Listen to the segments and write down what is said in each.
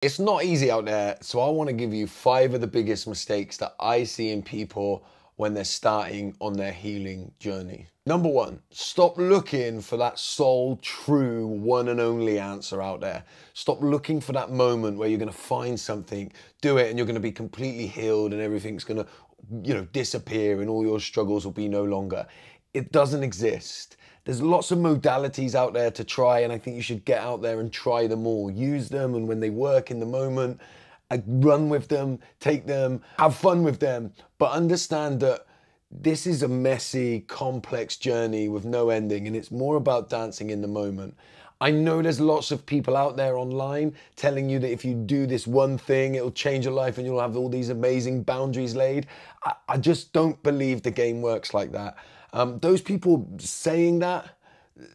It's not easy out there, so I want to give you 5 of the biggest mistakes that I see in people when they're starting on their healing journey. Number 1, stop looking for that sole, true, one and only answer out there. Stop looking for that moment where you're going to find something, do it, and you're going to be completely healed and everything's going to, disappear and all your struggles will be no longer. It doesn't exist. There's lots of modalities out there to try, and I think you should get out there and try them all. Use them, and when they work in the moment, run with them, take them, have fun with them, but understand that this is a messy, complex journey with no ending, and it's more about dancing in the moment. I know there's lots of people out there online telling you that if you do this one thing, it'll change your life and you'll have all these amazing boundaries laid. I just don't believe the game works like that. Those people saying that,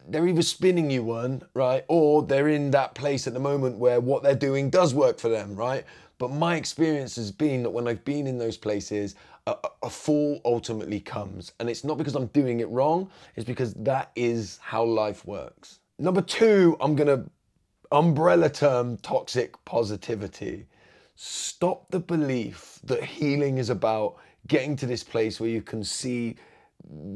they're either spinning you one, right? Or they're in that place at the moment where what they're doing does work for them, right? But my experience has been that when I've been in those places, a fall ultimately comes. And it's not because I'm doing it wrong, it's because that is how life works. Number 2, I'm gonna umbrella term toxic positivity. Stop the belief that healing is about getting to this place where you can see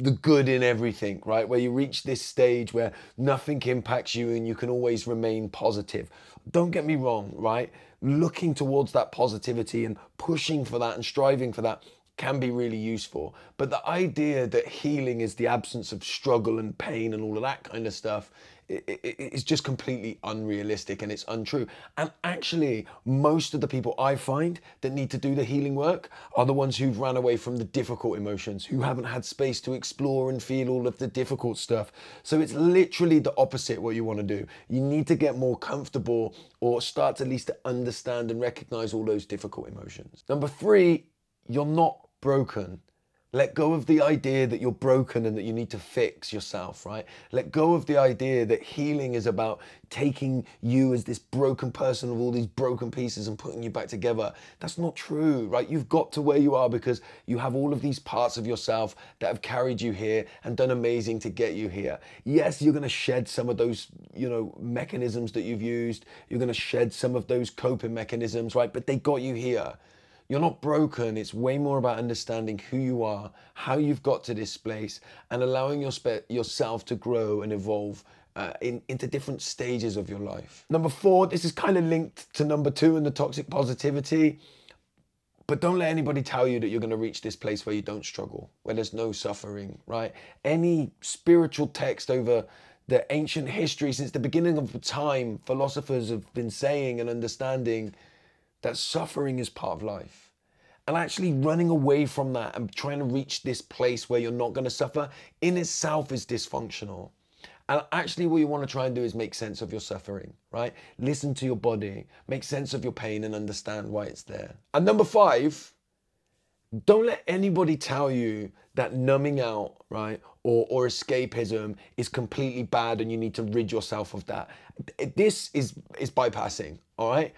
the good in everything, right? Where you reach this stage where nothing impacts you and you can always remain positive. Don't get me wrong, right? Looking towards that positivity and pushing for that and striving for that can be really useful. But the idea that healing is the absence of struggle and pain and all of that kind of stuff is just completely unrealistic and it's untrue. And actually, most of the people I find that need to do the healing work are the ones who've ran away from the difficult emotions, who haven't had space to explore and feel all of the difficult stuff. So it's literally the opposite what you want to do. You need to get more comfortable or start at least to understand and recognize all those difficult emotions. Number 3, you're not broken. Let go of the idea that you're broken and that you need to fix yourself, right? Let go of the idea that healing is about taking you as this broken person with all these broken pieces and putting you back together. That's not true, right? You've got to where you are because you have all of these parts of yourself that have carried you here and done amazing to get you here. Yes, you're going to shed some of those, mechanisms that you've used. You're going to shed some of those coping mechanisms, right? But they got you here. You're not broken. It's way more about understanding who you are, how you've got to this place, and allowing yourself to grow and evolve into different stages of your life. Number 4, this is kind of linked to number 2 in the toxic positivity, but don't let anybody tell you that you're going to reach this place where you don't struggle, where there's no suffering, right? Any spiritual text over the ancient history since the beginning of time, philosophers have been saying and understanding that suffering is part of life. And actually running away from that and trying to reach this place where you're not going to suffer in itself is dysfunctional. And actually what you want to try and do is make sense of your suffering, right? Listen to your body, make sense of your pain and understand why it's there. And number 5, don't let anybody tell you that numbing out, right, or escapism is completely bad and you need to rid yourself of that. This is bypassing, all right?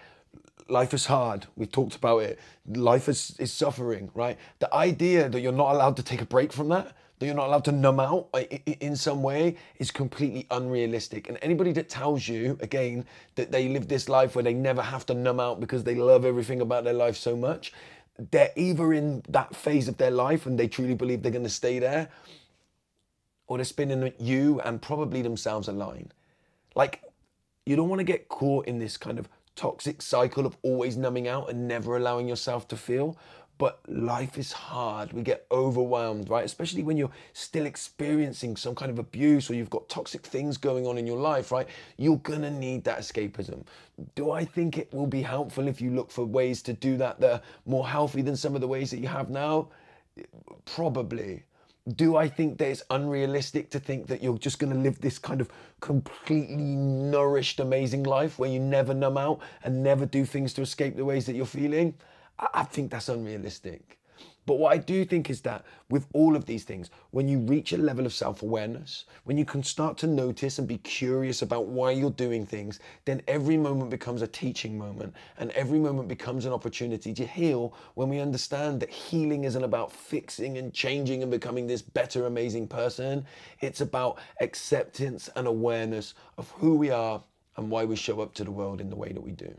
Life is hard. We've talked about it. Life is suffering, right? The idea that you're not allowed to take a break from that you're not allowed to numb out in some way is completely unrealistic. And anybody that tells you, again, that they live this life where they never have to numb out because they love everything about their life so much, they're either in that phase of their life and they truly believe they're going to stay there, or they're spinning you and probably themselves a line. Like, you don't want to get caught in this kind of toxic cycle of always numbing out and never allowing yourself to feel. But life is hard. We get overwhelmed, right? Especially when you're still experiencing some kind of abuse or you've got toxic things going on in your life, right? You're gonna need that escapism. Do I think it will be helpful if you look for ways to do that are more healthy than some of the ways that you have now? Probably. Do I think that it's unrealistic to think that you're just going to live this kind of completely nourished, amazing life where you never numb out and never do things to escape the ways that you're feeling? I think that's unrealistic. But what I do think is that with all of these things, when you reach a level of self-awareness, when you can start to notice and be curious about why you're doing things, then every moment becomes a teaching moment and every moment becomes an opportunity to heal when we understand that healing isn't about fixing and changing and becoming this better, amazing person. It's about acceptance and awareness of who we are and why we show up to the world in the way that we do.